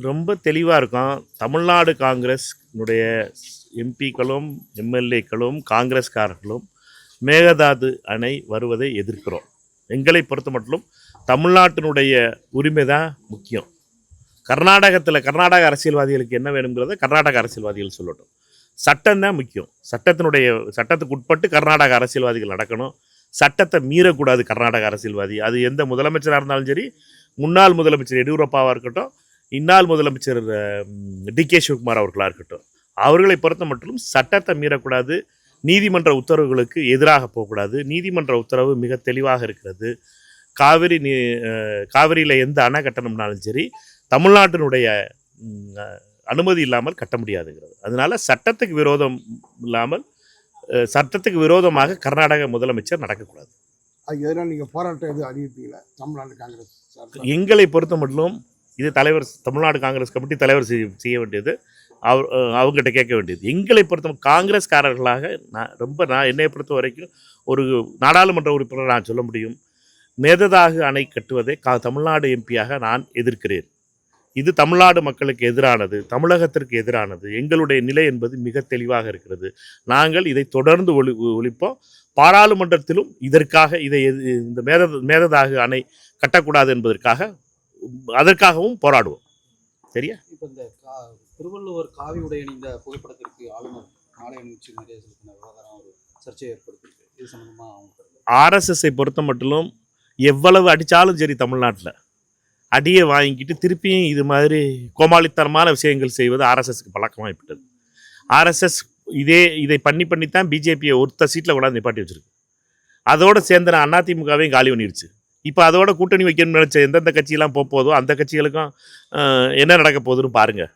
ரொம்ப தெளிவாக இருக்கும். தமிழ்நாடு காங்கிரஸ்னுடைய எம்பிக்களும் எம்எல்ஏக்களும் காங்கிரஸ்காரர்களும் மேகதாது அணை வருவதை எதிர்க்கிறோம். எங்களை பொறுத்த மட்டும் தமிழ்நாட்டினுடைய உரிமை தான் முக்கியம். கர்நாடக அரசியல்வாதிகளுக்கு என்ன வேணுங்கிறத கர்நாடக அரசியல்வாதிகள் சொல்லட்டும். சட்டம் தான் முக்கியம். சட்டத்துக்கு உட்பட்டு கர்நாடக அரசியல்வாதிகள் நடக்கணும். சட்டத்தை மீறக்கூடாது கர்நாடக அரசியல்வாதி. அது எந்த முதலமைச்சராக இருந்தாலும் சரி, முன்னாள் முதலமைச்சர் எடியூரப்பாவாக இருக்கட்டும், இந்நாள் முதலமைச்சர் டிகே சிவகுமார் அவர்களாக இருக்கட்டும், அவர்களை பொறுத்த மட்டும் சட்டத்தை மீறக்கூடாது. நீதிமன்ற உத்தரவுகளுக்கு எதிராக போகக்கூடாது. நீதிமன்ற உத்தரவு மிக தெளிவாக இருக்கிறது. காவிரியில் எந்த அணை கட்டணம்னாலும் சரி தமிழ்நாட்டினுடைய அனுமதி இல்லாமல் கட்ட முடியாதுங்கிறது. அதனால சட்டத்துக்கு விரோதம் இல்லாமல் சட்டத்துக்கு விரோதமாக கர்நாடக முதலமைச்சர் நடக்கக்கூடாது. நீங்கள் போராட்டம் எதுவும் அறிவிப்பீங்களா தமிழ்நாடு காங்கிரஸ்? எங்களை பொறுத்த மட்டும் இது தமிழ்நாடு காங்கிரஸ் கமிட்டி தலைவர் செய்ய வேண்டியது, அவங்ககிட்ட கேட்க வேண்டியது. எங்களை பொறுத்த காங்கிரஸ்காரர்களாக என்னை பொறுத்த வரைக்கும் ஒரு நாடாளுமன்ற உறுப்பினர் நான் சொல்ல முடியும், மேகதாது அணை கட்டுவதை தமிழ்நாடு எம்பியாக நான் எதிர்க்கிறேன். இது தமிழ்நாடு மக்களுக்கு எதிரானது, தமிழகத்திற்கு எதிரானது. எங்களுடைய நிலை என்பது மிக தெளிவாக இருக்கிறது. நாங்கள் இதை தொடர்ந்து ஒழிப்போம். பாராளுமன்றத்திலும் இதற்காக இந்த மேகதாது அணை கட்டக்கூடாது என்பதற்காக அதற்காகவும் போராடுவோம். சரியா? இப்போ இந்த திருவள்ளுவர் காவி உடை அணிந்த புகைப்படத்திற்கு ஆளுநர் மாலை அணிவிச்சு மரியாதை செலுத்தின விவகாரம் ஒரு சர்ச்சையை ஏற்படுத்தியிருக்கு. இது சம்பந்தமாக ஆர்எஸ்எஸ்ஸை பொறுத்த மட்டும் எவ்வளவு அடித்தாலும் சரி தமிழ்நாட்டில் அடியை வாங்கிக்கிட்டு திருப்பியும் இது மாதிரி கோமாளித்தனமான விஷயங்கள் செய்வது ஆர்எஸ்எஸ்க்கு பழக்கமாகிவிட்டது. ஆர்எஸ்எஸ் இதை பண்ணித்தான் பிஜேபியை ஒருத்த சீட்டில் கொண்டாந்து நிப்பாட்டி வச்சிருக்கு. அதோடு சேர்ந்த அதிமுகவையும் காலி பண்ணிடுச்சு. இப்போ அதோட கூட்டணி வைக்கணும்னு நினச்ச எந்தெந்த கட்சியெல்லாம் போதோ அந்த கட்சிகளுக்கும் என்ன நடக்க போகுதுன்னு பாருங்கள்.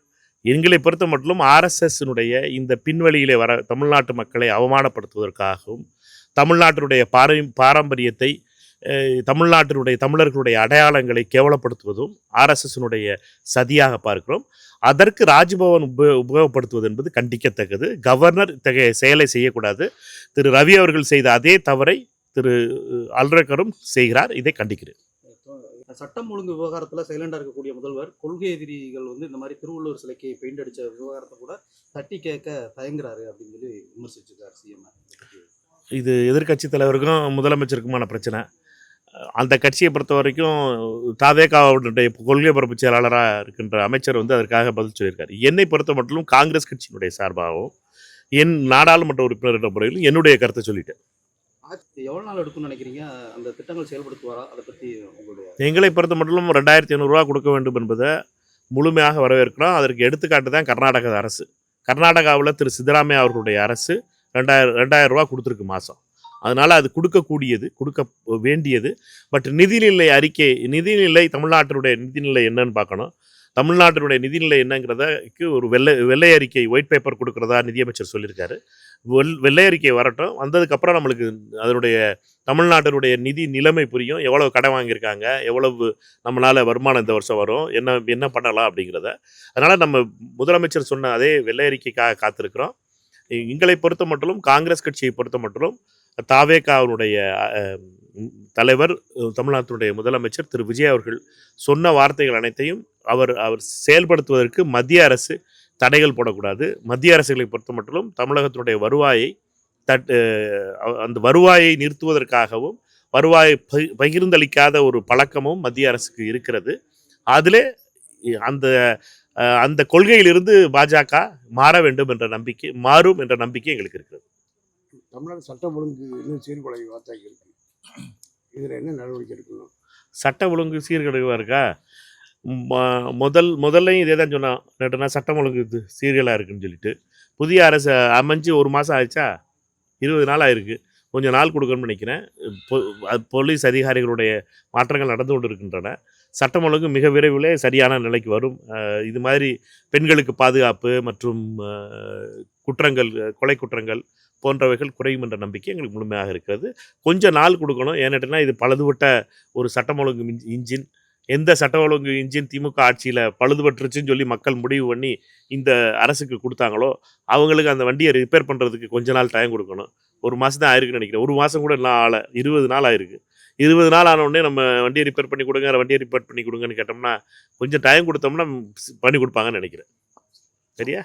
எங்களை பொறுத்த மட்டும் ஆர்எஸ்எஸ்னுடைய இந்த பின்வழியிலே வர தமிழ்நாட்டு மக்களை அவமானப்படுத்துவதற்காகவும் தமிழ்நாட்டினுடைய பாரம்பரியத்தை தமிழர்களுடைய அடையாளங்களை கேவலப்படுத்துவதும் ஆர்எஸ்எஸ்னுடைய சதியாக பார்க்கிறோம். அதற்கு ராஜ்பவன் உபயோகப்படுத்துவது என்பது கண்டிக்கத்தக்கது. கவர்னர் இத்தகைய செயலை செய்யக்கூடாது. திரு ரவி அவர்கள் செய்த அதே தவறை திரு அல்ரக்கரும் செய்கிறார். இதை கண்டிக்கிறேன். சட்டம் ஒழுங்கு விவகாரத்தில் சைலண்டாக இருக்கக்கூடிய முதல்வர் கொள்கை எதிரிகள் இந்த மாதிரி திருவள்ளுவர் சிலைக்கு பெயிண்ட் அடித்த விவகாரத்தை கூட தட்டி கேட்க தயங்குறாரு அப்படின்னு சொல்லி விமர்சிச்சிருக்கார் சிஎம். இது எதிர்கட்சி தலைவருக்கும் முதலமைச்சருக்குமான பிரச்சனை. அந்த கட்சியை பொறுத்த வரைக்கும் தாவேகாவுடைய கொள்கை பரப்பு செயலாளராக இருக்கின்ற அமைச்சர் அதற்காக பதில் சொல்லியிருக்காரு. என்னை பொறுத்த மட்டும் காங்கிரஸ் கட்சியினுடைய சார்பாகவும் என் நாடாளுமன்ற உறுப்பினர் என்ற முறையிலும் என்னுடைய கருத்தை சொல்லிட்டேன். எவ்வளோ நாள் எடுக்கும்னு நினைக்கிறீங்க அந்த திட்டங்கள் செயல்படுத்துவாரா? அதை பற்றி உங்களுடைய எங்களை பொறுத்த மட்டும் 2500 கொடுக்க வேண்டும் என்பதை முழுமையாக வரவேற்கிறோம். அதற்கு எடுத்துக்காட்டு தான் கர்நாடக அரசு. கர்நாடகாவில் திரு சித்தராமையா அவர்களுடைய அரசு 2000 கொடுத்துருக்கு மாதம். அதனால் அது கொடுக்க வேண்டியது. பட் நிதிநிலை தமிழ்நாட்டினுடைய நிதிநிலை என்னன்னு பார்க்கணும். தமிழ்நாட்டினுடைய நிதிநிலை என்னங்கிறதுக்கு ஒரு வெள்ளை அறிக்கை ஒயிட் பேப்பர் கொடுக்குறதா நிதியமைச்சர் சொல்லியிருக்காரு. வெள்ளை அறிக்கை வரட்டும். வந்ததுக்கப்புறம் நம்மளுக்கு அதனுடைய தமிழ்நாட்டினுடைய நிதி நிலைமை புரியும். எவ்வளவு கடன் வாங்கியிருக்காங்க, எவ்வளவு நம்மளால் வருமானம் இந்த வருஷம் வரும், என்ன பண்ணலாம் அப்படிங்கிறத. அதனால் நம்ம முதலமைச்சர் சொன்ன அதே வெள்ளை அறிக்கைக்காக காத்திருக்கிறோம். எங்களை பொறுத்த மட்டும் காங்கிரஸ் கட்சியை பொறுத்த மட்டும் தாவேகாவுடைய தலைவர் தமிழ்நாட்டினுடைய முதலமைச்சர் திரு விஜய் அவர்கள் சொன்ன வார்த்தைகள் அனைத்தையும் அவர் செயல்படுத்துவதற்கு மத்திய அரசு தடைகள் போடக்கூடாது. மத்திய அரசுகளை பொறுத்த மட்டும் தமிழகத்தினுடைய அந்த வருவாயை நிறுத்துவதற்காகவும் வருவாயை பகிர்ந்தளிக்காத ஒரு பழக்கமும் மத்திய அரசுக்கு இருக்கிறது. அதிலே அந்த கொள்கையிலிருந்து பாஜக மாறும் என்ற நம்பிக்கை எங்களுக்கு இருக்கிறது. தமிழ்நாடு சட்டம் ஒழுங்கு இன்னும் சீர்குலை வார்த்தை இருக்கு. இதில் என்ன நடவடிக்கை எடுக்கணும்? சட்டம் ஒழுங்கு சீர்குலைவாக இருக்கா? முதல்லையும் இதே தான் சொன்னான். நேற்றுனா சட்டம் ஒழுங்கு சீர்கலாக இருக்குன்னு சொல்லிட்டு புதிய அரசு அமைஞ்சு 1 மாதம் ஆயிடுச்சா? 20 நாள் ஆயிருக்கு. கொஞ்சம் நாள் கொடுக்கணும்னு நினைக்கிறேன். போலீஸ் அதிகாரிகளுடைய மாற்றங்கள் நடந்து கொண்டு இருக்கின்றன. சட்டம் ஒழுங்கு மிக விரைவிலே சரியான நிலைக்கு வரும். இது மாதிரி பெண்களுக்கு பாதுகாப்பு மற்றும் கொலை குற்றங்கள் போன்றவைகள் குறையும் என்ற நம்பிக்கை எங்களுக்கு முழுமையாக இருக்கிறது. கொஞ்சம் நாள் கொடுக்கணும். ஏன்னா இது பழுதுபட்ட ஒரு சட்டம் ஒழுங்கு இன்ஜின். எந்த சட்ட ஒழுங்கு இன்ஜின் திமுக ஆட்சியில் பழுதுபட்டுருச்சுன்னு சொல்லி மக்கள் முடிவு பண்ணி இந்த அரசுக்கு கொடுத்தாங்களோ அவங்களுக்கு அந்த வண்டியை ரிப்பேர் பண்ணுறதுக்கு கொஞ்ச நாள் டைம் கொடுக்கணும். 1 மாதம் தான் ஆயிருக்குன்னு நினைக்கிறேன். 1 மாதம் கூட எல்லாம் 20 நாள் ஆயிருக்கு. 20 நாள் ஆன உடனே நம்ம வண்டியை ரிப்பேர் பண்ணி கொடுங்க, வண்டியை ரிப்பேர் பண்ணி கொடுங்கன்னு கேட்டோம்னா கொஞ்சம் டைம் கொடுத்தோம்னா பண்ணி கொடுப்பாங்கன்னு நினைக்கிறேன். சரியா?